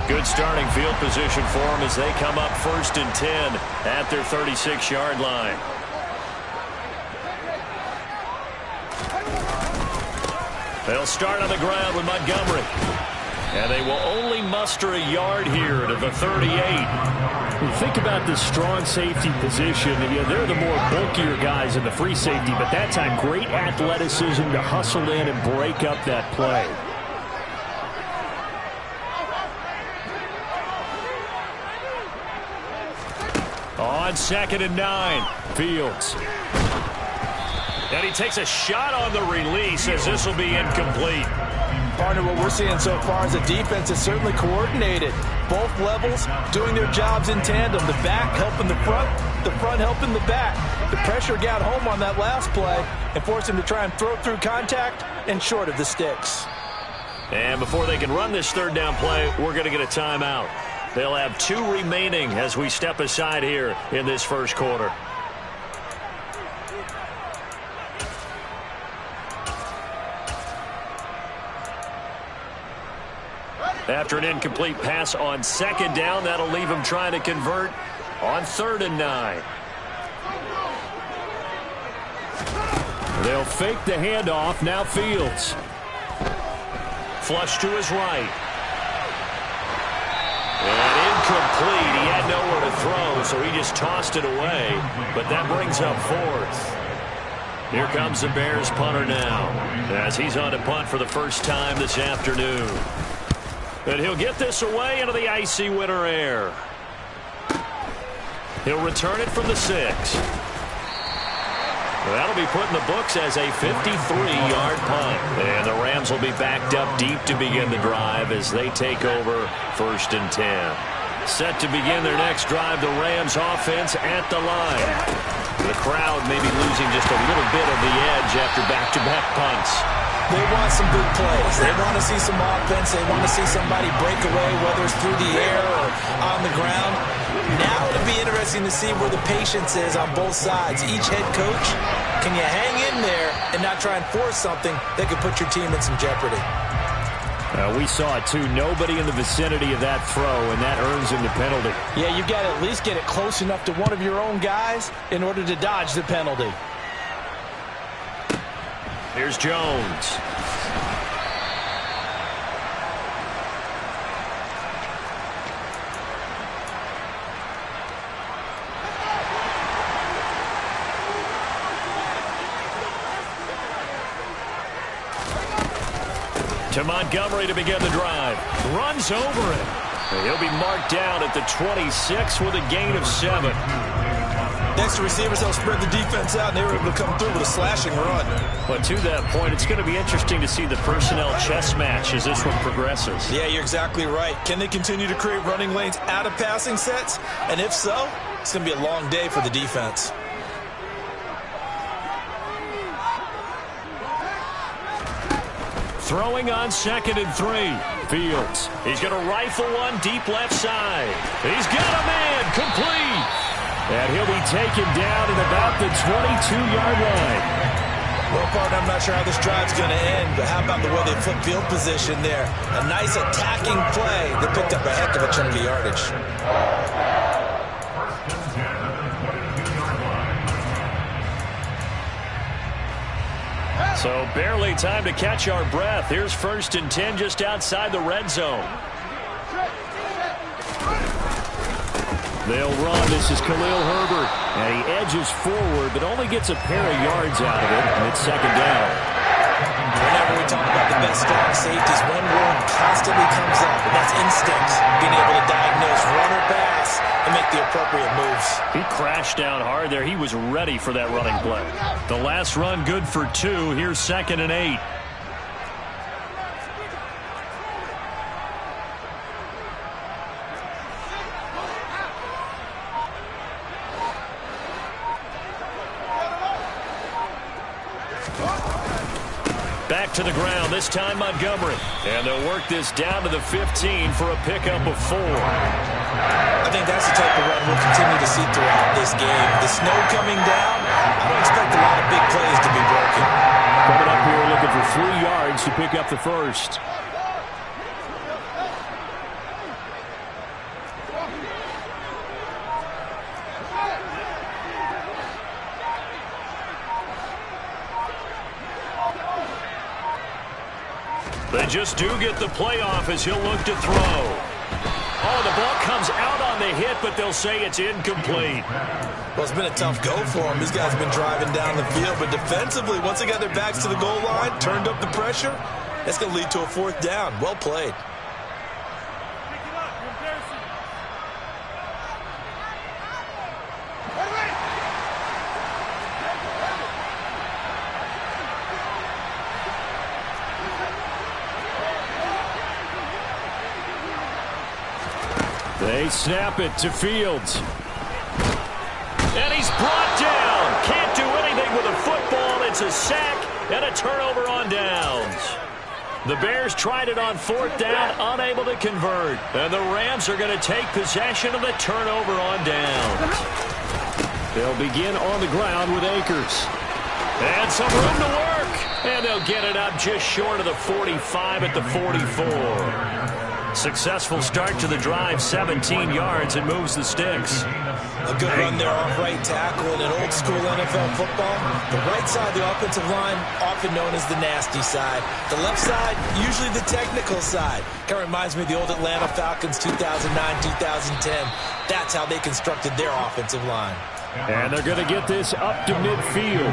Good starting field position for them as they come up 1st and 10 at their 36-yard line. They'll start on the ground with Montgomery. And they will only muster a yard here to the 38. You think about the strong safety position, and they're the more bulkier guys in the free safety, but that time great athleticism to hustle in and break up that play. On 2nd and 9, Fields. And he takes a shot on the release as this will be incomplete. Partner, what we're seeing so far is the defense is certainly coordinated. Both levels doing their jobs in tandem. The back helping the front helping the back. The pressure got home on that last play and forced him to try and throw through contact and short of the sticks. And before they can run this 3rd down play, we're going to get a timeout. They'll have 2 remaining as we step aside here in this 1st quarter. After an incomplete pass on 2nd down, that'll leave him trying to convert on 3rd and 9. They'll fake the handoff. Now Fields. Flush to his right. And incomplete. He had nowhere to throw, so he just tossed it away. But that brings up 4th. Here comes the Bears punter now, as he's on to punt for the first time this afternoon. And he'll get this away into the icy winter air. He'll return it from the 6. That'll be put in the books as a 53-yard punt. And the Rams will be backed up deep to begin the drive as they take over 1st and 10. Set to begin their next drive, the Rams offense at the line. The crowd may be losing just a little bit of the edge after back-to-back punts. They want some big plays. They want to see some offense. They want to see somebody break away, whether it's through the air or on the ground. Now it'll be interesting to see where the patience is on both sides. Each head coach, can you hang in there and not try and force something that could put your team in some jeopardy? We saw it, too. Nobody in the vicinity of that throw, and that earns him the penalty. Yeah, you've got to at least get it close enough to one of your own guys in order to dodge the penalty. Here's Jones. To Montgomery to begin the drive. Runs over it. He'll be marked down at the 26 with a gain of 7. Next, the receivers help spread the defense out, and they were able to come through with a slashing run. But to that point, it's going to be interesting to see the personnel chess match as this one progresses. Yeah, you're exactly right. Can they continue to create running lanes out of passing sets? And if so, it's going to be a long day for the defense. Throwing on 2nd and 3. Fields. He's going to rifle one deep left side. He's got a man. Complete. And he'll be taken down at about the 22-yard line. Well, partner, I'm not sure how this drive's going to end, but how about the way they flip field position there? A nice attacking play that picked up a heck of a chunk of yardage. So barely time to catch our breath. Here's 1st and 10 just outside the red zone. They'll run. This is Khalil Herbert. And he edges forward, but only gets a pair of yards out of it. And it's 2nd down. Whenever we talk about the best strong safeties, one word constantly comes up, and that's instinct. Being able to diagnose run or pass and make the appropriate moves. He crashed down hard there. He was ready for that running play. The last run good for 2. Here's 2nd and 8. Back to the ground, this time Montgomery. And they'll work this down to the 15 for a pickup of 4. I think that's the type of run we'll continue to see throughout this game. The snow coming down, I don't expect a lot of big plays to be broken. Coming up here looking for 3 yards to pick up the first. They just do get the playoff as he'll look to throw. Oh, the ball comes out on the hit, but they'll say it's incomplete. Well, it's been a tough go for them. These guys have been driving down the field, but defensively, once they got their backs to the goal line, turned up the pressure, that's going to lead to a fourth down. Well played. They snap it to Fields. And he's brought down. Can't do anything with a football. It's a sack and a turnover on downs. The Bears tried it on fourth down, unable to convert. And the Rams are going to take possession of the turnover on downs. They'll begin on the ground with Akers. And some room to work. And they'll get it up just short of the 45 at the 44. Successful start to the drive, 17 yards, and moves the sticks. A good run there off right tackle in an old-school NFL football. The right side of the offensive line, often known as the nasty side. The left side, usually the technical side. Kind of reminds me of the old Atlanta Falcons 2009-2010. That's how they constructed their offensive line. And they're going to get this up to midfield.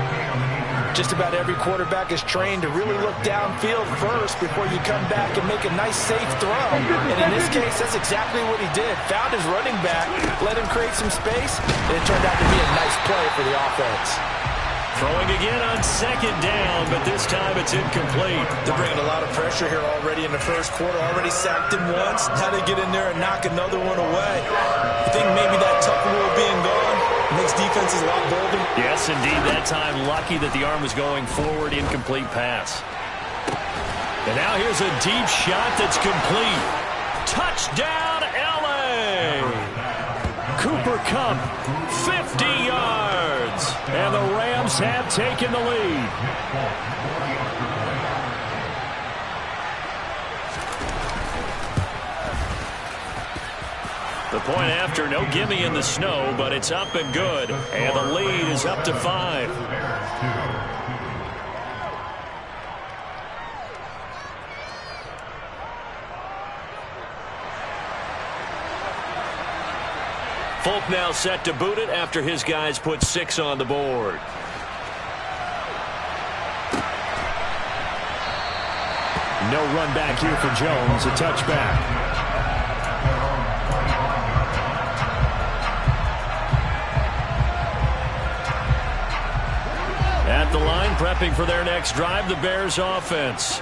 Just about every quarterback is trained to really look downfield first before you come back and make a nice, safe throw. And in this case, that's exactly what he did. Found his running back, let him create some space, and it turned out to be a nice play for the offense. Throwing again on second down, but this time it's incomplete. They're bringing a lot of pressure here already in the first quarter. Already sacked him once. How they get in there and knock another one away. I think maybe that tough rule being gone makes defenses a lot bolder. Yes, indeed. That time, lucky that the arm was going forward. Incomplete pass. And now here's a deep shot that's complete. Touchdown, L.A. Cooper Kupp, 50 yards. And the Rams have taken the lead. The point after, no gimme in the snow, but it's up and good. And the lead is up to 5. Folk now set to boot it after his guys put 6 on the board. No run back here for Jones. A touchback. At the line, prepping for their next drive, the Bears offense.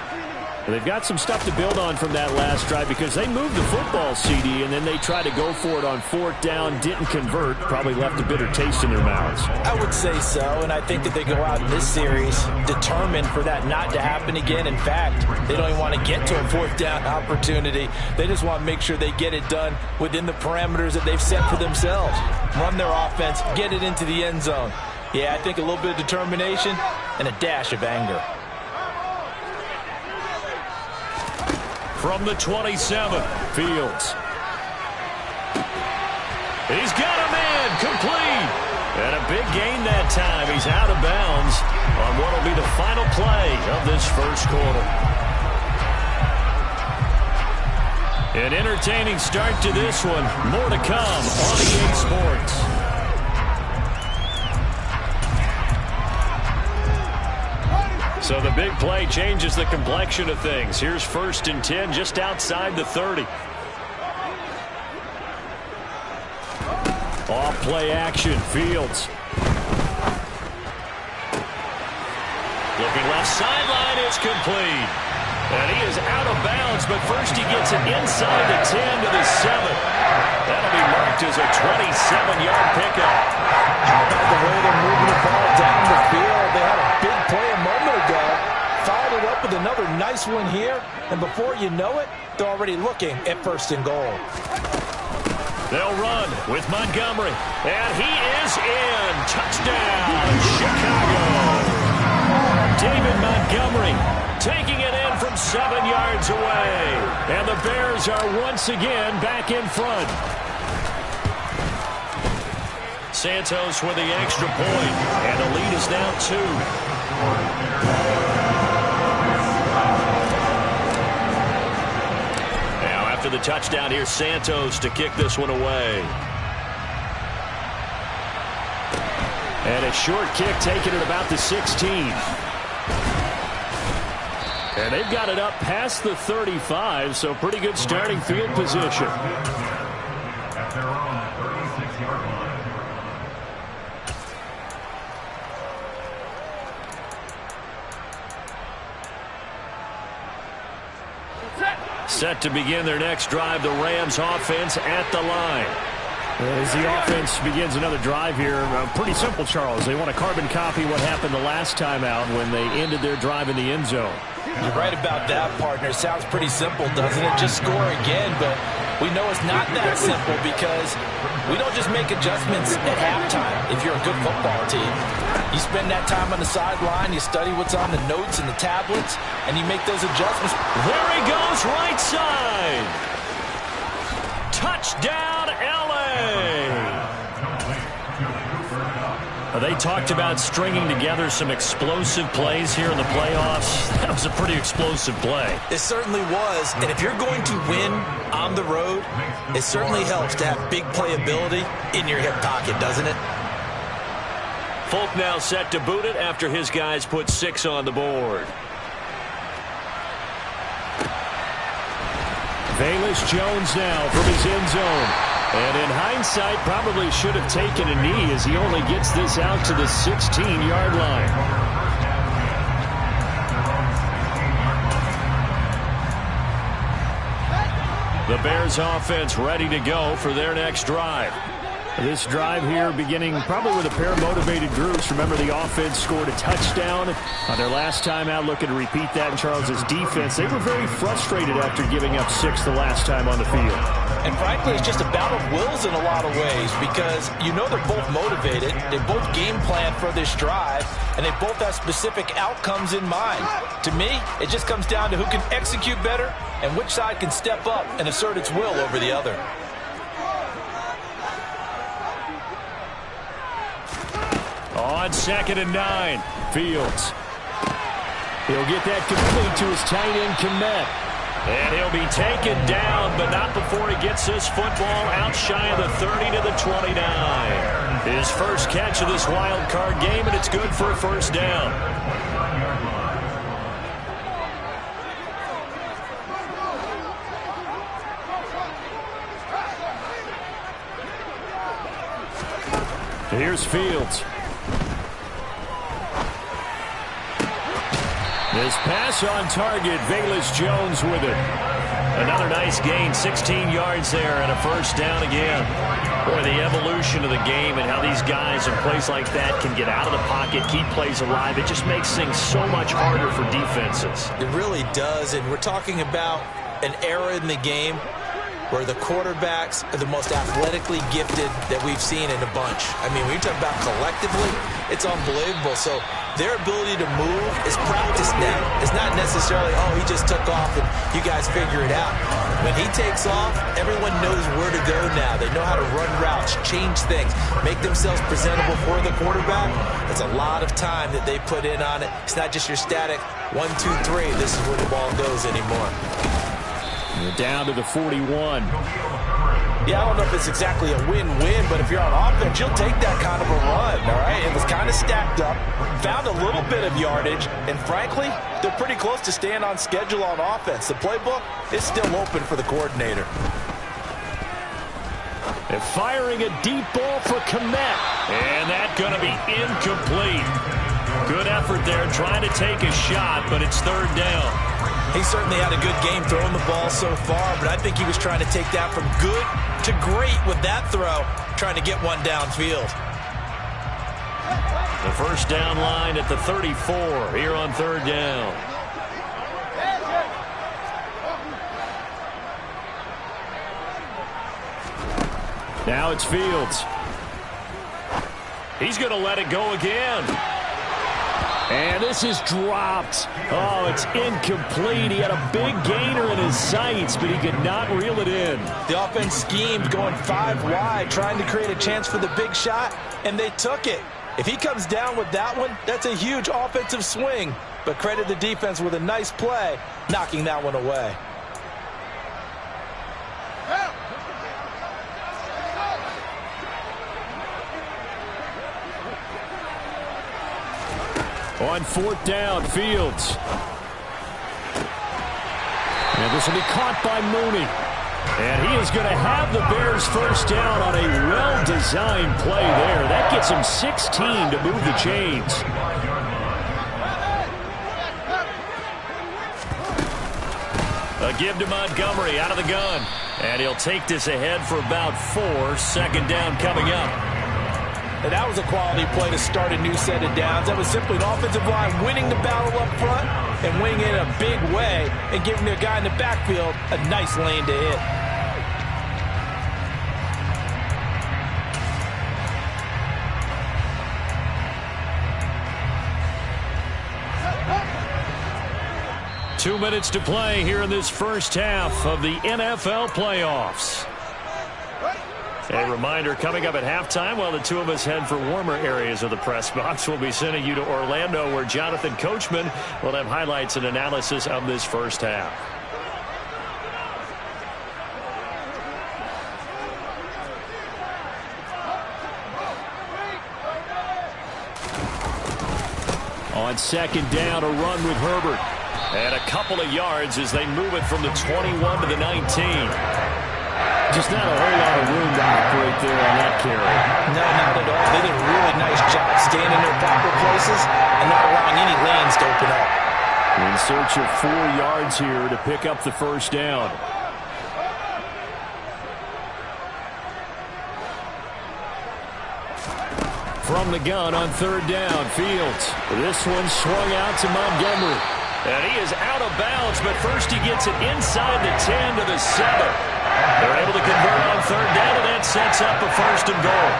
They've got some stuff to build on from that last drive because they moved the football, CD, and then they tried to go for it on fourth down, didn't convert, probably left a bitter taste in their mouths. I would say so, and I think that they go out in this series determined for that not to happen again. In fact, they don't even want to get to a fourth down opportunity. They just want to make sure they get it done within the parameters that they've set for themselves. Run their offense, get it into the end zone. Yeah, I think a little bit of determination and a dash of anger. From the 27, Fields. He's got a man, complete. And a big gain that time. He's out of bounds on what will be the final play of this first quarter. An entertaining start to this one. More to come on EA Sports. So the big play changes the complexion of things. Here's 1st and 10 just outside the 30. Off play action, Fields. Looking left sideline, it's complete. And he is out of bounds, but first he gets it inside the 10 to the 7. That'll be marked as a 27-yard pickup. How about the way they're moving the ball down the field? They had a big play a moment ago. Followed it up with another nice one here. And before you know it, they're already looking at 1st and goal. They'll run with Montgomery. And he is in. Touchdown, Chicago. David Montgomery taking it in from 7 yards away. And the Bears are once again back in front. Santos with the extra point. And the lead is now 2. the touchdown. Here's Santos to kick this one away. And a short kick taken at about the 16. And they've got it up past the 35, so pretty good starting field position. At their own 36-yard line. Set to begin their next drive, the Rams offense at the line. As the offense begins another drive here, pretty simple, Charles. They want to carbon copy what happened the last time out when they ended their drive in the end zone. You're right about that, partner. Sounds pretty simple, doesn't it? Just score again, but we know it's not that simple because we don't just make adjustments at halftime if you're a good football team. You spend that time on the sideline, you study what's on the notes and the tablets, and you make those adjustments. There he goes, right side. Touchdown, L.A. They talked about stringing together some explosive plays here in the playoffs. That was a pretty explosive play. It certainly was, and if you're going to win on the road, it certainly helps to have big playability in your hip pocket, doesn't it? Folk now set to boot it after his guys put 6 on the board. Velus Jones now from his end zone. And in hindsight, probably should have taken a knee as he only gets this out to the 16-yard line. The Bears offense ready to go for their next drive. This drive here beginning probably with a pair of motivated groups. Remember, the offense scored a touchdown on their last time out, looking to repeat that in Charles's defense. They were very frustrated after giving up 6 the last time on the field. And frankly, it's just a battle of wills in a lot of ways because you know they're both motivated. They both game plan for this drive, and they both have specific outcomes in mind. To me, it just comes down to who can execute better and which side can step up and assert its will over the other. On 2nd and 9, Fields. He'll get that complete to his tight end, Kmet. And he'll be taken down, but not before he gets this football out shy of the 30 to the 29. His first catch of this wild card game, and it's good for a first down. Here's Fields. This pass on target, Velus Jones with it. Another nice gain, 16 yards there and a first down again. Boy, the evolution of the game and how these guys in plays like that can get out of the pocket, keep plays alive, it just makes things so much harder for defenses. It really does, and we're talking about an era in the game where the quarterbacks are the most athletically gifted that we've seen in a bunch. I mean, when you talk about collectively, it's unbelievable. So their ability to move is practiced now. It's not necessarily, oh, he just took off and you guys figure it out. When he takes off, everyone knows where to go now. They know how to run routes, change things, make themselves presentable for the quarterback. That's a lot of time that they put in on it. It's not just your static 1, 2, 3. This is where the ball goes anymore. We're down to the 41. Yeah, I don't know if it's exactly a win-win, but if you're on offense, you'll take that kind of a run, all right? It was kind of stacked up, found a little bit of yardage, and frankly, they're pretty close to staying on schedule on offense. The playbook is still open for the coordinator. They're firing a deep ball for Kmet. And that's going to be incomplete. Good effort there, trying to take a shot, but it's 3rd down. He certainly had a good game throwing the ball so far, but I think he was trying to take that from good to great with that throw, trying to get one downfield. The first down line at the 34 here on 3rd down. Now it's Fields. He's going to let it go again. And this is dropped. Oh, it's incomplete. He had a big gainer in his sights, but he could not reel it in. The offense schemed going 5 wide, trying to create a chance for the big shot, and they took it. If he comes down with that one, that's a huge offensive swing. But credit the defense with a nice play, knocking that one away. On fourth down, Fields. And this will be caught by Mooney. And he is going to have the Bears first down on a well-designed play there. That gets him 16 to move the chains. A give to Montgomery out of the gun. And he'll take this ahead for about 4. Second down coming up. And that was a quality play to start a new set of downs. That was simply an offensive line winning the battle up front and winning it in a big way and giving their guy in the backfield a nice lane to hit. Two minutes to play here in this first half of the NFL playoffs. A reminder, coming up at halftime, while the two of us head for warmer areas of the press box, we'll be sending you to Orlando, where Jonathan Coachman will have highlights and analysis of this first half. On second down, a run with Herbert. And a couple of yards as they move it from the 21 to the 19. Just not a whole lot of room to operate there on that carry. No, not at all. They did a really nice job staying in their proper places and not allowing any lanes to open up. In search of 4 yards here to pick up the first down. From the gun on third down, Fields. This one swung out to Montgomery. And he is out of bounds, but first he gets it inside the 10 to the 7. They're able to convert on third down, and that sets up a first and goal.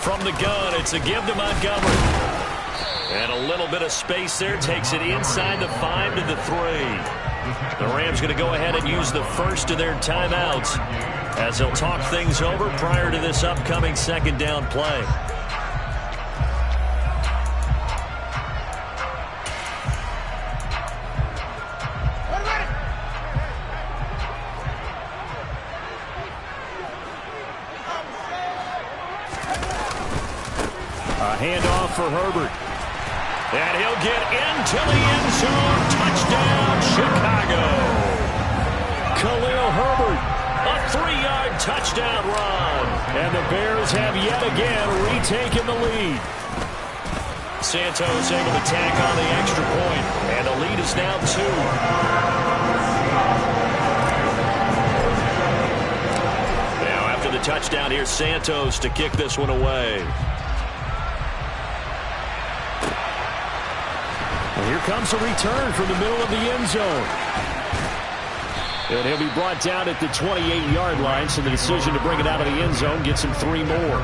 From the gun, it's a give to Montgomery. And a little bit of space there, takes it inside the 5 to the 3. The Rams going to go ahead and use the first of their timeouts as they'll talk things over prior to this upcoming second down play. A handoff for Herbert. And he'll get into the end zone. Touchdown, Chicago. Khalil Herbert, a 3-yard touchdown run. And the Bears have yet again retaken the lead. Santos able to tack on the extra point. And the lead is now 2. Now after the touchdown, here's Santos to kick this one away. And here comes a return from the middle of the end zone. And he'll be brought down at the 28-yard line, so the decision to bring it out of the end zone gets him 3 more.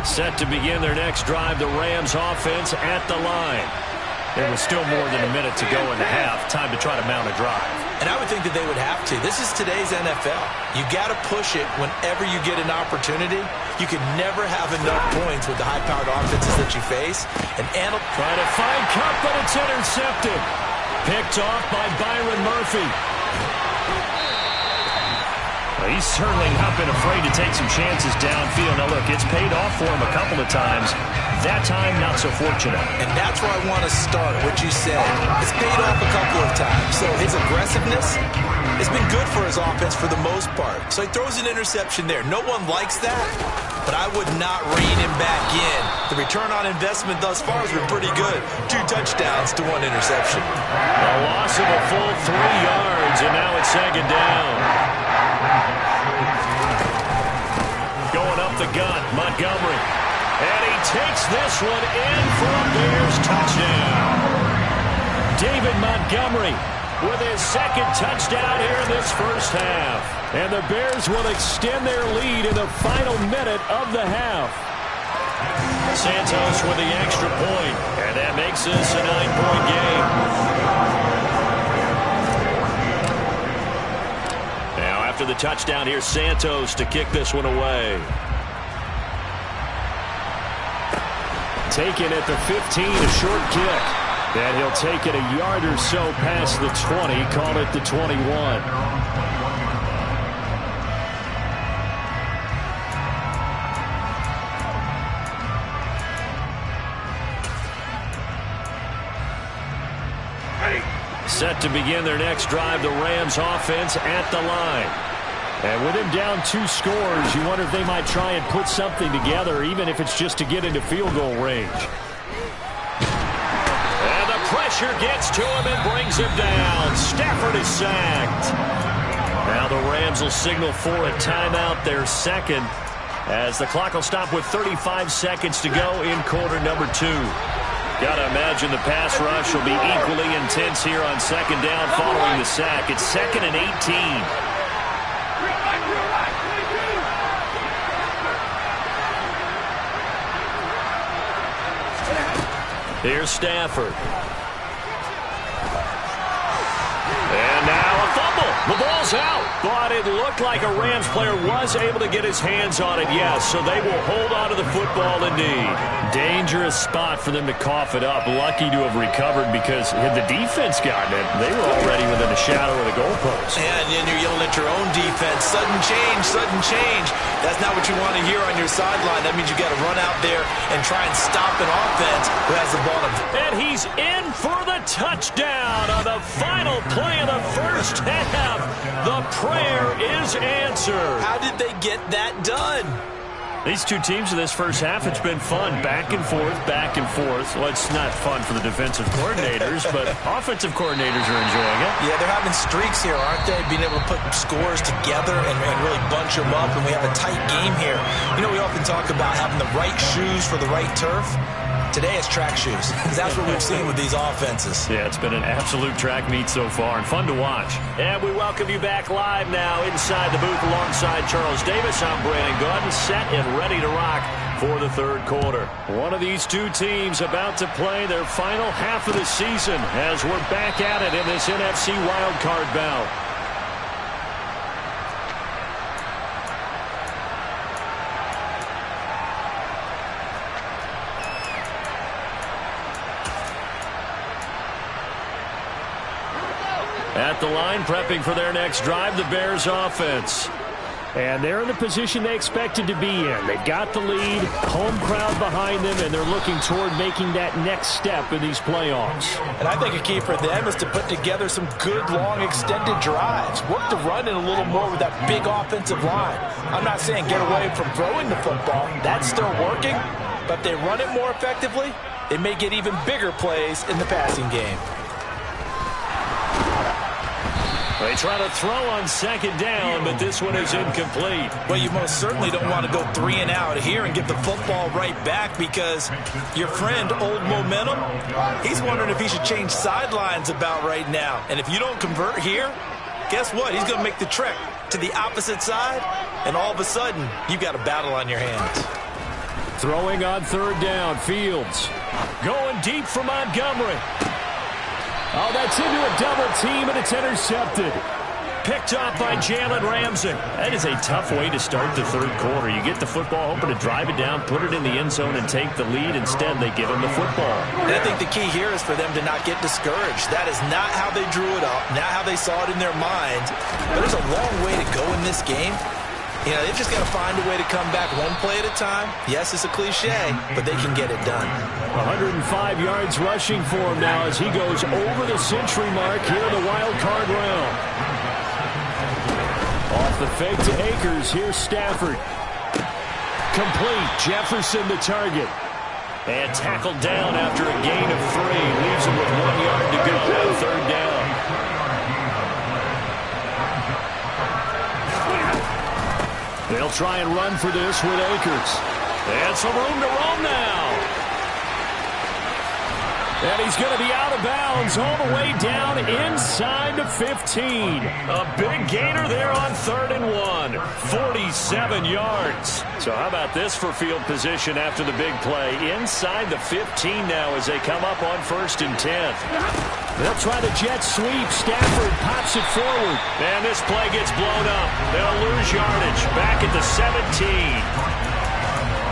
Set to begin their next drive, the Rams offense at the line. There was still more than a minute to go in the half. Time to try to mount a drive. And I would think that they would have to. This is today's NFL. You got to push it whenever you get an opportunity. You can never have enough points with the high-powered offenses that you face. And trying to find Kupp, but it's intercepted. Picked off by Byron Murphy. Well, he's certainly not been afraid to take some chances downfield. Now, look, it's paid off for him a couple of times. That time, not so fortunate. And that's where I want to start, what you said. It's paid off a couple of times. So his aggressiveness has been good for his offense for the most part. So he throws an interception there. No one likes that, but I would not rein him back in. The return on investment thus far has been pretty good. 2 touchdowns to 1 interception. A loss of a full 3 yards, and now it's second down. Going up the gut, Montgomery. And he takes this one in for a Bears touchdown. David Montgomery with his second touchdown here in this first half. And the Bears will extend their lead in the final minute of the half. Santos with the extra point. And that makes this a 9-point game. Now after the touchdown, here's Santos to kick this one away. Taken at the 15, a short kick. And he'll take it a yard or so past the 20, call it the 21. Set to begin their next drive, the Rams offense at the line. And with him down 2 scores, you wonder if they might try and put something together, even if it's just to get into field goal range. And the pressure gets to him and brings him down. Stafford is sacked. Now the Rams will signal for a timeout, their second, as the clock will stop with 35 seconds to go in quarter number 2. Got to imagine the pass rush will be equally intense here on second down following the sack. It's 2nd and 18. Here's Stafford. And now a fumble. The ball's out. But it looked like a Rams player was able to get his hands on it, yes. So they will hold on to the football indeed. Dangerous spot for them to cough it up. Lucky to have recovered because had the defense gotten it, they were already within a shadow of the goalpost. And then you're yelling at your own defense. Sudden change, sudden change. That's not what you want to hear on your sideline. That means you got to run out there and try and stop an offense who has the ball. And he's in for the touchdown on the final play of the first half. The prayer is answered. How did they get that done? These two teams in this first half, it's been fun. Back and forth, back and forth. Well, it's not fun for the defensive coordinators, but offensive coordinators are enjoying it. Yeah, they're having streaks here, aren't they? Being able to put scores together and really bunch them up, and we have a tight game here. You know, we often talk about having the right shoes for the right turf. Today it's track shoes. That's what we've seen with these offenses. Yeah, it's been an absolute track meet so far and fun to watch. And we welcome you back live now inside the booth alongside Charles Davis. I'm Brandon Gordon, set and ready to rock for the third quarter. One of these two teams about to play their final half of the season as we're back at it in this NFC wildcard bout. At the line, prepping for their next drive, the Bears offense. And they're in the position they expected to be in. They've got the lead, home crowd behind them, and they're looking toward making that next step in these playoffs. And I think a key for them is to put together some good, long, extended drives. Work the run in a little more with that big offensive line. I'm not saying get away from throwing the football. That's still working. But if they run it more effectively, they may get even bigger plays in the passing game. They try to throw on second down, but this one is incomplete. Well, you most certainly don't want to go 3 and out here and get the football right back because your friend, Old Momentum, he's wondering if he should change sidelines about right now. And if you don't convert here, guess what? He's going to make the trek to the opposite side, and all of a sudden, you've got a battle on your hands. Throwing on third down, Fields. Going deep for Montgomery. Oh, that's into a double team, and it's intercepted. Picked off by Jalen Ramsey. That is a tough way to start the third quarter. You get the football, hoping to drive it down, put it in the end zone, and take the lead. Instead, they give him the football. And I think the key here is for them to not get discouraged. That is not how they drew it up, not how they saw it in their minds. But there's a long way to go in this game. You know, they've just got to find a way to come back one play at a time. Yes, it's a cliche, but they can get it done. 105 yards rushing for him now as he goes over the century mark here in the wild card round. Off the fake to Akers, here's Stafford. Complete, Jefferson the target. And tackled down after a gain of 3. Leaves him with 1 yard to go on third down. They'll try and run for this with Akers. And some room to roam now. And he's going to be out of bounds all the way down inside the 15. A big gainer there on 3rd and 1. 47 yards. So how about this for field position after the big play? Inside the 15 now as they come up on 1st and 10. They'll try the jet sweep. Stafford pops it forward. And this play gets blown up. They'll lose yardage back at the 17.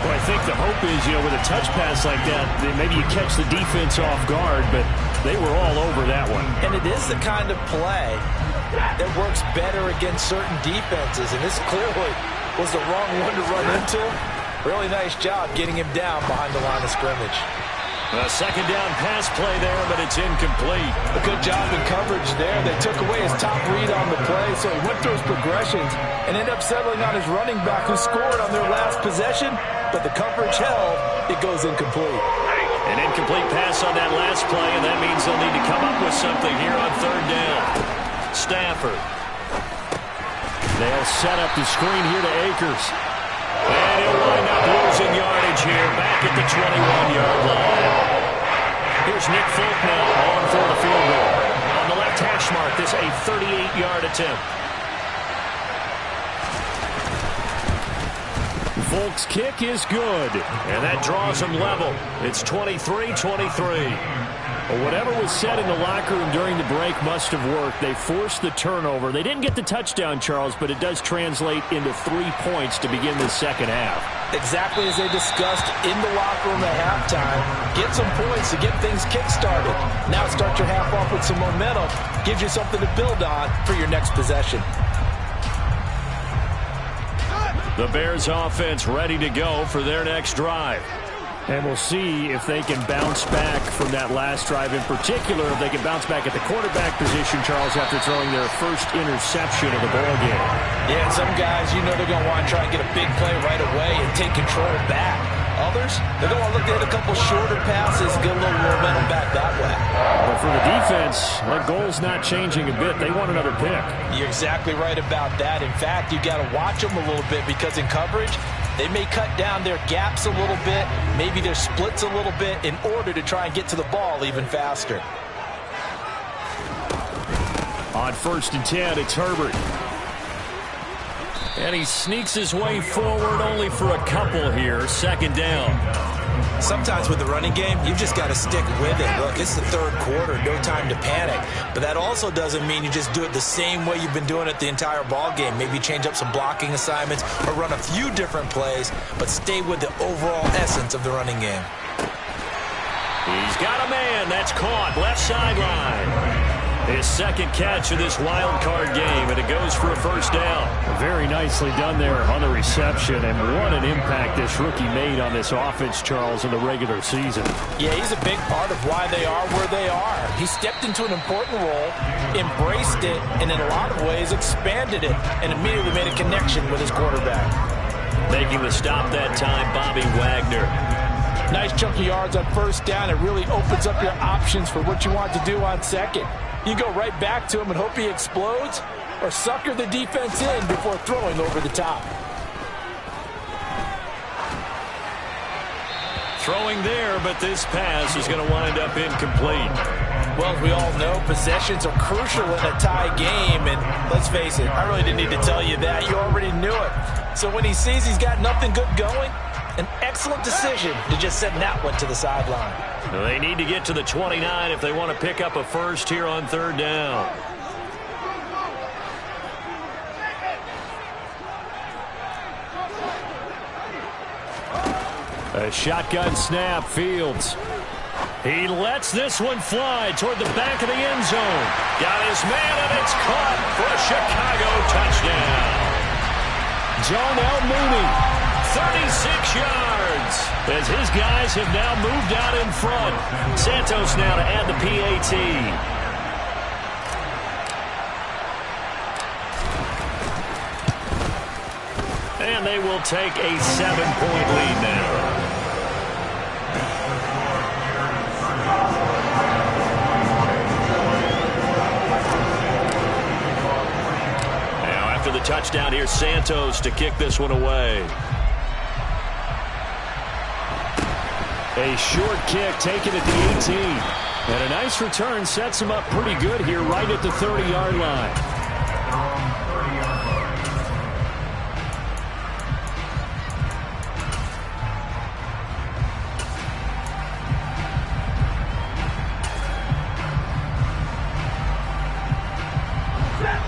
Well, I think the hope is, with a touch pass like that, maybe you catch the defense off guard, but they were all over that one. And it is the kind of play that works better against certain defenses, and this clearly was the wrong one to run into. Really nice job getting him down behind the line of scrimmage. A second down pass play there, but it's incomplete. A good job in coverage there. They took away his top read on the play, so he went through his progressions and ended up settling on his running back who scored on their last possession, but the coverage held. It goes incomplete. An incomplete pass on that last play, and that means they'll need to come up with something here on third down. Stafford. They'll set up the screen here to Akers. And he'll wind up losing yardage here back at the 21-yard line. Here's Nick Folk now on for the field goal. On the left hash mark, this a 38-yard attempt. Folk's kick is good. And that draws him level. It's 23-23. Well, whatever was said in the locker room during the break must have worked. They forced the turnover. They didn't get the touchdown, Charles, but it does translate into 3 points to begin the second half. Exactly as they discussed in the locker room at halftime. Get some points to get things kick-started. Now start your half off with some momentum. Gives you something to build on for your next possession. The Bears offense ready to go for their next drive. And we'll see if they can bounce back from that last drive in particular, if they can bounce back at the quarterback position, Charles, after throwing their first interception of the ball game. Yeah, and some guys, they're going to want to try and get a big play right away and take control back. Others, they're going to want to look at a couple shorter passes, get a little momentum back that way. But for the defense, that goal's not changing a bit. They want another pick. You're exactly right about that. In fact, you got to watch them a little bit because in coverage, they may cut down their gaps a little bit, maybe their splits a little bit in order to try and get to the ball even faster. On 1st and 10, it's Herbert. And he sneaks his way forward only for a couple here. Second down. Sometimes with the running game, you just got to stick with it. Look, it's the third quarter, no time to panic. But that also doesn't mean you just do it the same way you've been doing it the entire ball game. Maybe change up some blocking assignments or run a few different plays, but stay with the overall essence of the running game. He's got a man. That's caught. Left sideline. His second catch of this wild card game, and it goes for a first down. Very nicely done there on the reception, and what an impact this rookie made on this offense, Charles, in the regular season. Yeah, he's a big part of why they are where they are. He stepped into an important role, embraced it, and in a lot of ways expanded it, and immediately made a connection with his quarterback. Making the stop that time, Bobby Wagner. Nice chunky yards on first down. It really opens up your options for what you want to do on second. You go right back to him and hope he explodes, or sucker the defense in before throwing over the top. Throwing there, but this pass is going to wind up incomplete. Well, as we all know, possessions are crucial in a tie game, and let's face it, I really didn't need to tell you that. You already knew it. So when he sees he's got nothing good going, an excellent decision to just send that one to the sideline. They need to get to the 29 if they want to pick up a first here on third down. A shotgun snap, Fields. He lets this one fly toward the back of the end zone. Got his man, and it's caught for a Chicago touchdown. John L. Mooney. 36 yards as his guys have now moved out in front. Santos now to add the PAT. And they will take a 7-point lead now. Now after the touchdown, here's Santos to kick this one away. A short kick taken at the 18. And a nice return sets him up pretty good here right at the 30-yard line.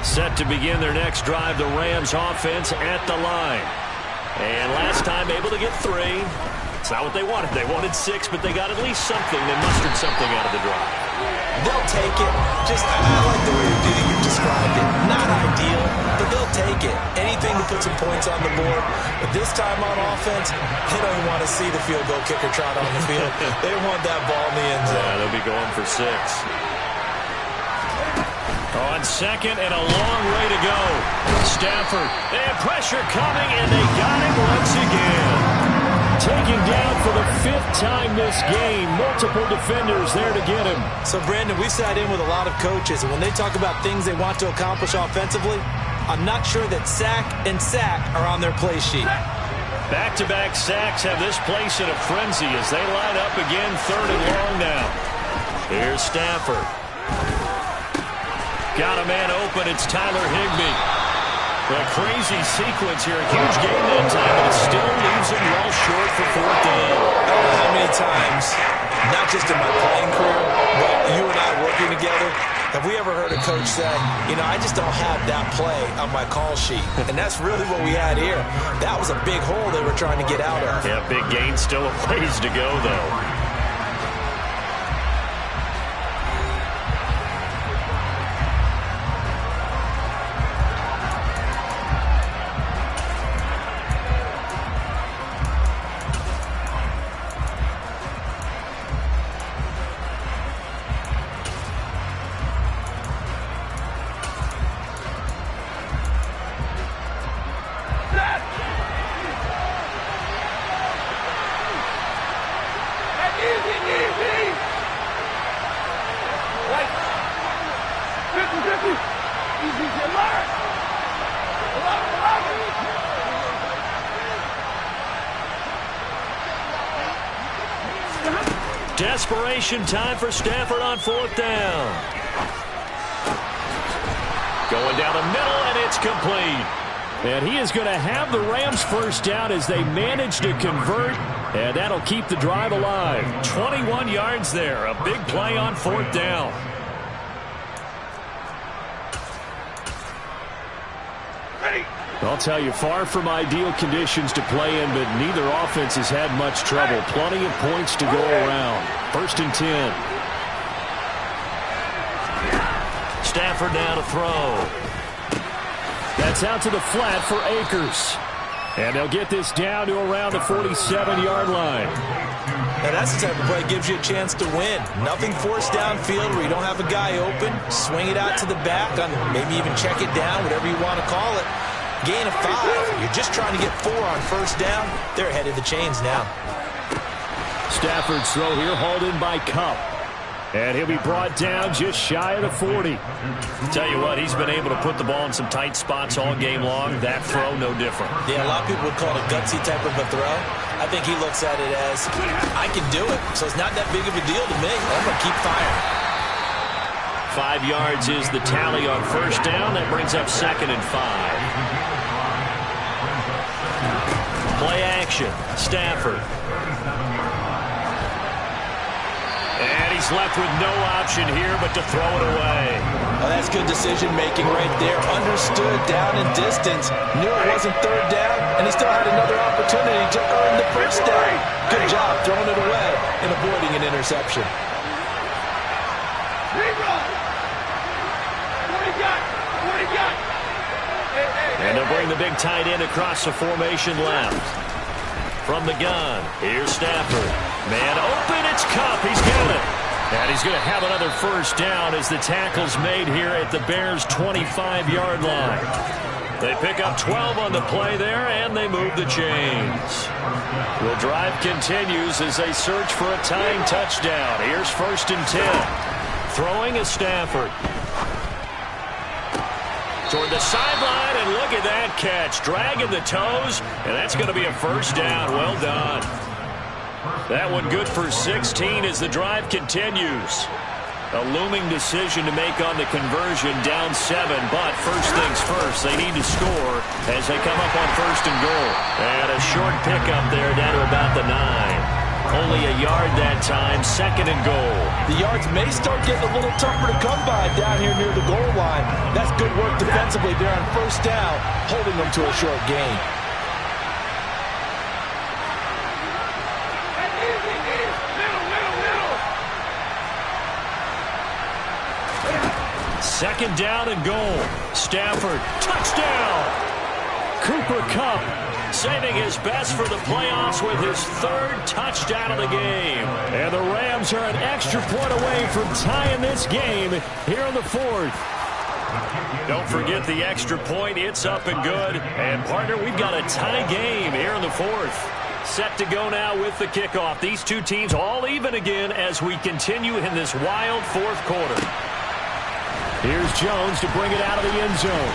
Set to begin their next drive, the Rams offense at the line. And last time able to get 3. It's not what they wanted. They wanted 6, but they got at least something. They mustered something out of the drive. They'll take it. I like the way you've described it. Not ideal, but they'll take it. Anything to put some points on the board. But this time on offense, they don't even want to see the field goal kicker trot on the field. They want that ball in the end zone. Yeah, they'll be going for 6. On second and a long way to go. Stafford, and pressure coming, and they got him once again. Taken down for the 5th time this game. Multiple defenders there to get him. So, Brandon, we've sat in with a lot of coaches, and when they talk about things they want to accomplish offensively, I'm not sure that sack and sack are on their play sheet. Back-to-back sacks have this place in a frenzy as they line up again, 3rd and long now. Here's Stafford. Got a man open. It's Tyler Higbee. A crazy sequence here. A huge game that time, but it still leaves him well short for 4th down. I don't know how many times, not just in my playing career, but you and I working together, have we ever heard a coach say, I just don't have that play on my call sheet. And that's really what we had here. That was a big hole they were trying to get out of. Yeah, big gain. Still a ways to go, though. Desperation time for Stafford on 4th down. Going down the middle, and it's complete. And he is going to have the Rams 1st down as they manage to convert, and that'll keep the drive alive. 21 yards there. A big play on 4th down. I'll tell you, far from ideal conditions to play in, but neither offense has had much trouble. Plenty of points to go around. 1st and 10. Stafford now to throw. That's out to the flat for Akers. And they'll get this down to around the 47-yard line. Now that's the type of play that gives you a chance to win. Nothing forced downfield where you don't have a guy open. Swing it out to the back, maybe even check it down, whatever you want to call it. Gain of 5. You're just trying to get 4 on 1st down. They're ahead of the chains now. Stafford's throw here hauled in by Kupp. And he'll be brought down just shy of the 40. Tell you what, he's been able to put the ball in some tight spots all game long. That throw, no different. Yeah, a lot of people would call it a gutsy type of a throw. I think he looks at it as, I can do it, so it's not that big of a deal to me. I'm going to keep firing. 5 yards is the tally on 1st down. That brings up 2nd and 5. Play action. Stafford. And he's left with no option here but to throw it away. Well, that's good decision-making right there. Understood down and distance. Knew it wasn't 3rd down, and he still had another opportunity to earn the 1st down. Good job throwing it away and avoiding an interception. And they'll bring the big tight end across the formation left. From the gun, here's Stafford. Man open, it's Kupp. He's got it. And he's going to have another 1st down as the tackle's made here at the Bears' 25-yard line. They pick up 12 on the play there, and they move the chains. The drive continues as they search for a tying touchdown. Here's 1st and 10. Throwing is Stafford. Toward the sideline, and look at that catch. Dragging the toes, and that's going to be a 1st down. Well done. That one good for 16 as the drive continues. A looming decision to make on the conversion, down 7, but first things first, they need to score as they come up on 1st and goal. And a short pickup there down to about the 9. Only a yard that time, 2nd and goal. The yards may start getting a little tougher to come by down here near the goal line. That's good work defensively there on 1st down, holding them to a short gain. Second down and goal. Stafford, touchdown! Cooper Kupp saving his best for the playoffs with his third touchdown of the game. And the Rams are an extra point away from tying this game here in the fourth. Don't forget the extra point. It's up and good. And, partner, we've got a tie game here in the fourth. Set to go now with the kickoff. These two teams all even again as we continue in this wild fourth quarter. Here's Jones to bring it out of the end zone.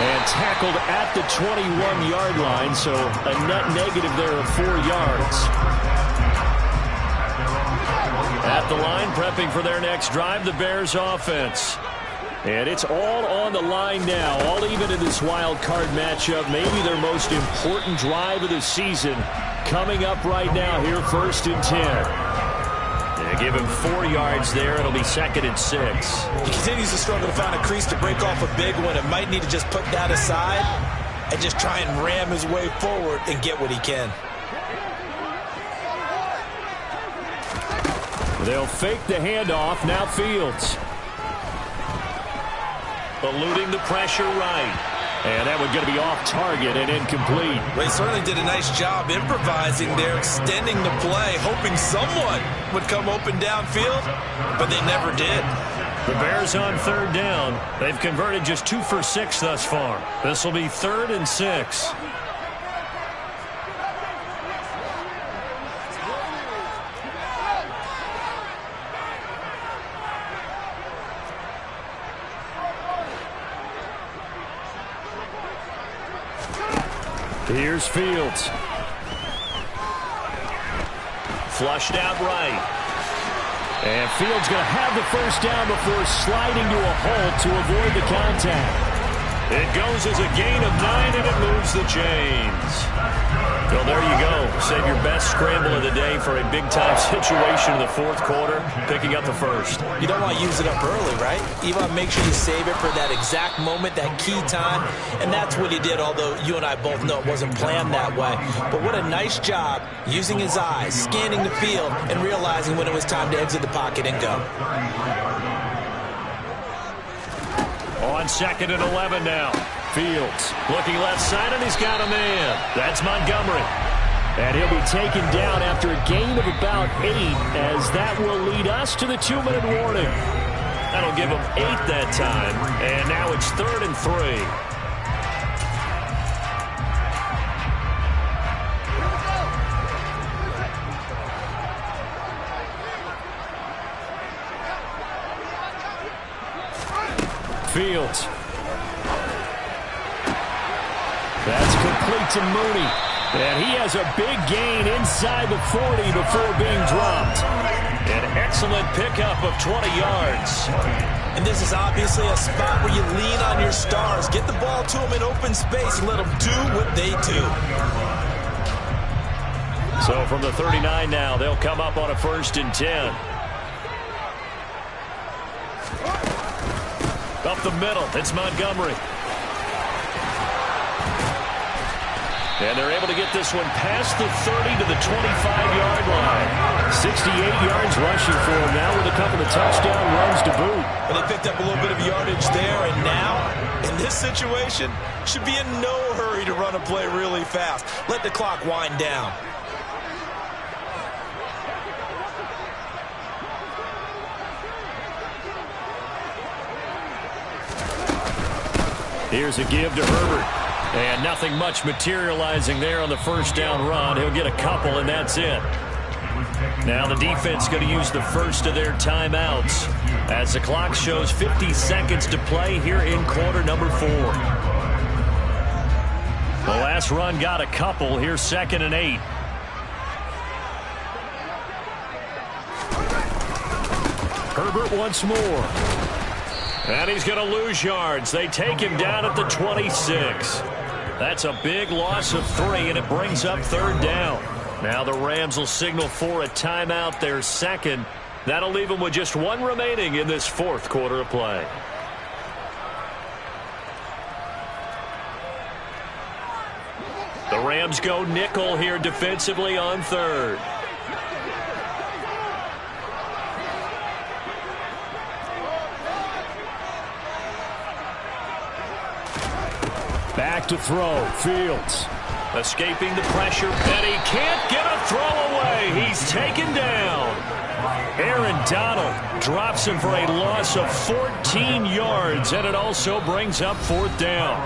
And tackled at the 21-yard line, so a net negative there of 4 yards. At the line, prepping for their next drive, the Bears offense. And it's all on the line now, all even in this wild card matchup. Maybe their most important drive of the season coming up right now here, 1st and 10. Give him 4 yards there. It'll be 2nd and 6. He continues to struggle to find a crease to break off a big one. It might need to just put that aside and just try and ram his way forward and get what he can. They'll fake the handoff. Now Fields. Eluding the pressure right. And that one's going to be off target and incomplete. Well, he certainly did a nice job improvising there, extending the play, hoping someone would come open downfield, but they never did. The Bears on 3rd down. They've converted just 2 for 6 thus far. This will be 3rd and 6. Here's Fields. Flushed out right. And Fields going to have the first down before sliding to a halt to avoid the contact. It goes as a gain of 9, and it moves the chains. Well, there you go. Save your best scramble of the day for a big-time situation in the fourth quarter, picking up the first. You don't want to use it up early, right? You want to make sure you save it for that exact moment, that key time, and that's what he did, although you and I both know it wasn't planned that way. But what a nice job using his eyes, scanning the field, and realizing when it was time to exit the pocket and go. On 2nd and 11 now. Fields looking left side, and he's got a man. That's Montgomery. And he'll be taken down after a gain of about 8, as that will lead us to the 2-minute warning. That'll give him 8 that time, and now it's 3rd and 3. Fields. That's complete to Mooney. And he has a big gain inside the 40 before being dropped. An excellent pickup of 20 yards. And this is obviously a spot where you lean on your stars. Get the ball to them in open space and let them do what they do. So from the 39 now, they'll come up on a 1st and 10. Up the middle, it's Montgomery. And they're able to get this one past the 30 to the 25-yard line. 68 yards rushing for him now with a couple of touchdown runs to boot. And they picked up a little bit of yardage there, and now, in this situation, should be in no hurry to run a play really fast. Let the clock wind down. Here's a give to Herbert. And nothing much materializing there on the first down run. He'll get a couple, and that's it. Now the defense going to use the first of their timeouts as the clock shows 50 seconds to play here in quarter number 4. The last run got a couple. Here's 2nd and 8. Herbert once more. And he's going to lose yards. They take him down at the 26. That's a big loss of 3, and it brings up 3rd down. Now the Rams will signal for a timeout, their second. That'll leave them with just 1 remaining in this fourth quarter of play. The Rams go nickel here defensively on 3rd. Back to throw. Fields. Escaping the pressure. Petty can't get a throw away. He's taken down. Aaron Donald drops him for a loss of 14 yards, and it also brings up 4th down.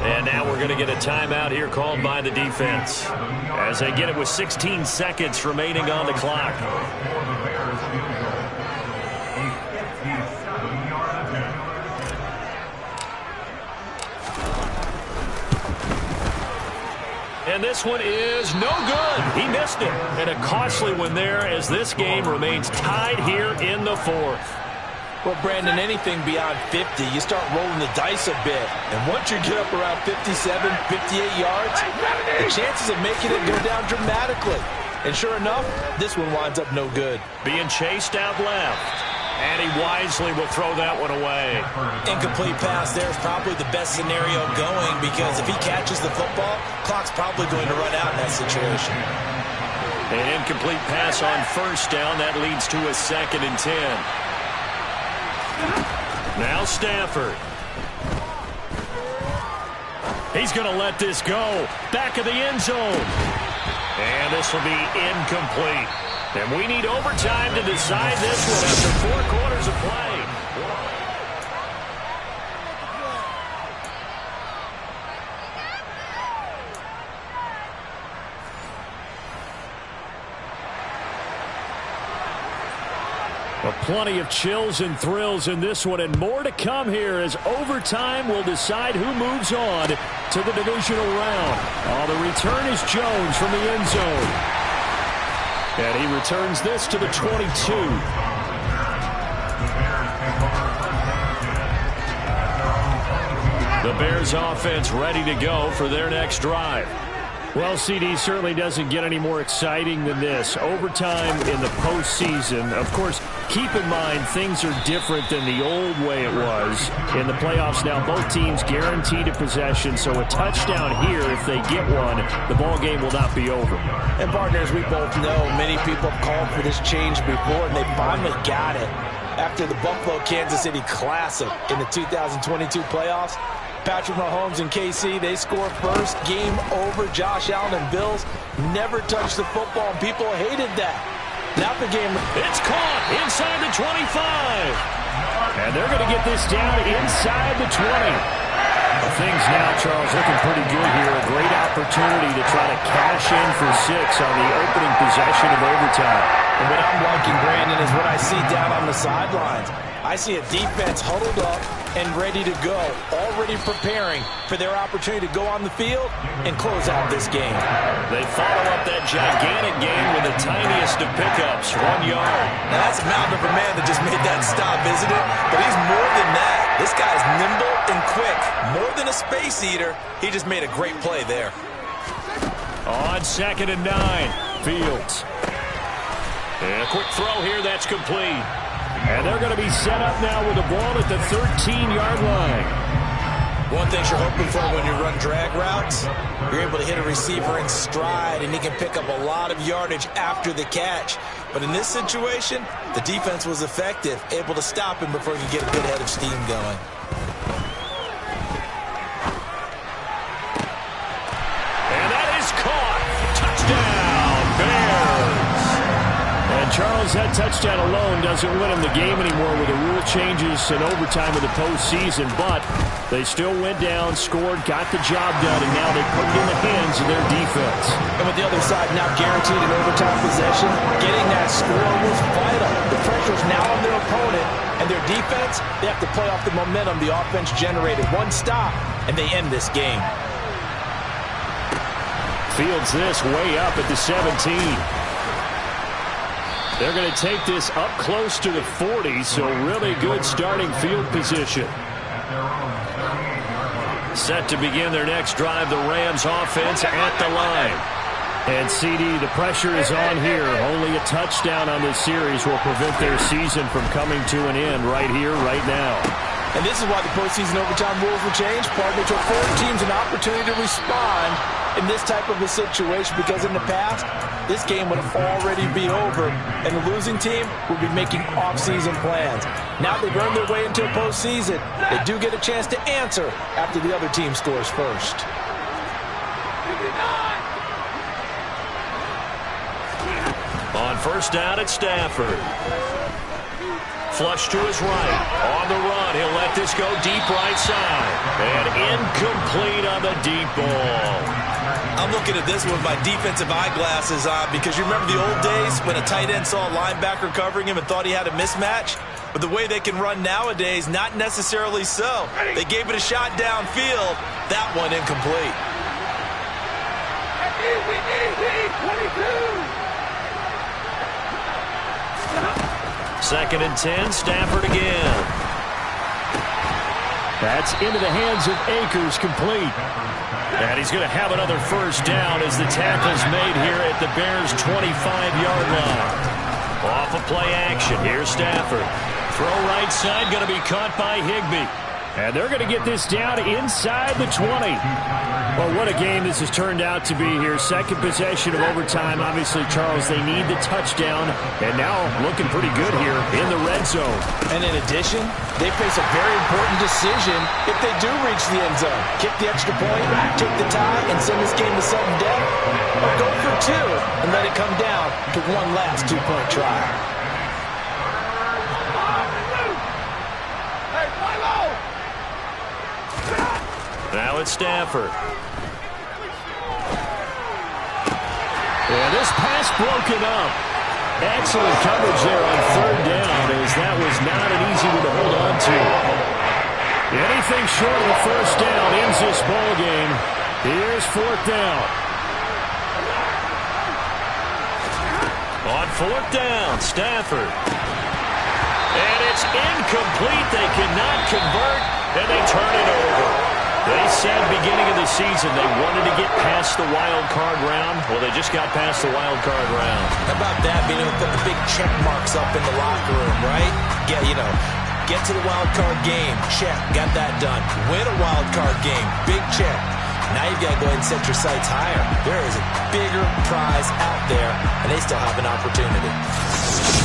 And now we're going to get a timeout here called by the defense as they get it with 16 seconds remaining on the clock. And this one is no good. He missed it. And a costly one there as this game remains tied here in the 4th. Well, Brandon, anything beyond 50, you start rolling the dice a bit. And once you get up around 57, 58 yards, the chances of making it go down dramatically. And sure enough, this one winds up no good. Being chased out left. And he wisely will throw that one away. Incomplete pass there is probably the best scenario going because if he catches the football, clock's probably going to run out in that situation. An incomplete pass on 1st down. That leads to a 2nd and 10. Now Stafford. He's going to let this go. Back of the end zone. And this will be incomplete. And we need overtime to decide this one after 4 quarters of play. Well, plenty of chills and thrills in this one, and more to come here as overtime will decide who moves on to the divisional round. Oh, the return is Jones from the end zone. And he returns this to the 22. The Bears offense ready to go for their next drive. Well, CD certainly doesn't get any more exciting than this. Overtime in the postseason. Of course, keep in mind things are different than the old way it was. In the playoffs now, both teams guaranteed a possession, so a touchdown here, if they get one, the ball game will not be over. And partners, we both know many people have called for this change before, and they finally got it. After the Buffalo-Kansas City Classic in the 2022 playoffs, Patrick Mahomes and KC, they score first. Game over. Josh Allen and Bills never touched the football, and people hated that. Now the game. It's caught inside the 25. And they're going to get this down inside the 20. Things now, Charles, looking pretty good here. A great opportunity to try to cash in for 6 on the opening possession of overtime. And what I'm liking, Brandon, is what I see down on the sidelines. I see a defense huddled up and ready to go, already preparing for their opportunity to go on the field and close out this game. They follow up that gigantic gain with the tiniest of pickups, 1 yard. Now that's a mountain of a man that just made that stop, isn't it? But he's more than that. This guy's nimble and quick. More than a space eater, he just made a great play there. On 2nd and 9, Fields. And a quick throw here, that's complete. And they're going to be set up now with the ball at the 13-yard line. One thing you're hoping for when you run drag routes, you're able to hit a receiver in stride, and he can pick up a lot of yardage after the catch. But in this situation, the defense was effective, able to stop him before he could get a good head of steam going. And that is caught. Touchdown, Bears. Charles, that touchdown alone doesn't win them the game anymore with the rule changes and overtime of the postseason, but they still went down, scored, got the job done, and now they put it in the hands of their defense. And with the other side now guaranteed an overtime possession, getting that score was vital. The pressure's now on their opponent, and their defense, they have to play off the momentum the offense generated. One stop, and they end this game. Fields this way up at the 17. They're going to take this up close to the 40, so really good starting field position. Set to begin their next drive, the Rams offense at the line. And CD, the pressure is on here. Only a touchdown on this series will prevent their season from coming to an end right here, right now. And this is why the postseason overtime rules were changed, partly to afford teams an opportunity to respond in this type of a situation, because in the past, this game would already be over, and the losing team would be making off-season plans. Now they've earned their way into a postseason. They do get a chance to answer after the other team scores first. On first down, it's Stafford. Flush to his right. On the run, he'll let this go deep right side. And incomplete on the deep ball. I'm looking at this with my defensive eyeglasses on, because you remember the old days when a tight end saw a linebacker covering him and thought he had a mismatch? But the way they can run nowadays, not necessarily so. They gave it a shot downfield. That one incomplete. Second and 10, Stafford again. That's into the hands of Akers, complete. And he's going to have another first down as the tackle's made here at the Bears' 25-yard line. Off of play action, here's Stafford. Throw right side, going to be caught by Higbee. And they're going to get this down inside the 20. Well, what a game this has turned out to be here. Second possession of overtime. Obviously, Charles, they need the touchdown. And now looking pretty good here in the red zone. And in addition, they face a very important decision if they do reach the end zone. Kick the extra point, take the tie, and send this game to sudden death. Or go for two and let it come down to one last two-point try. Now it's Stafford. And this pass broken up. Excellent coverage there on third down, as that was not an easy one to hold on to. Anything short of the first down ends this ball game. Here's fourth down. On fourth down, Stafford. And it's incomplete. They cannot convert, and they turn it over. They said beginning of the season they wanted to get past the wild card round. Well, they just got past the wild card round. How about that, being able to put the big check marks up in the locker room, right? Yeah, you know, get to the wild card game, check, got that done. Win a wild card game, big check. Now you've got to go ahead and set your sights higher. There is a bigger prize out there, and they still have an opportunity.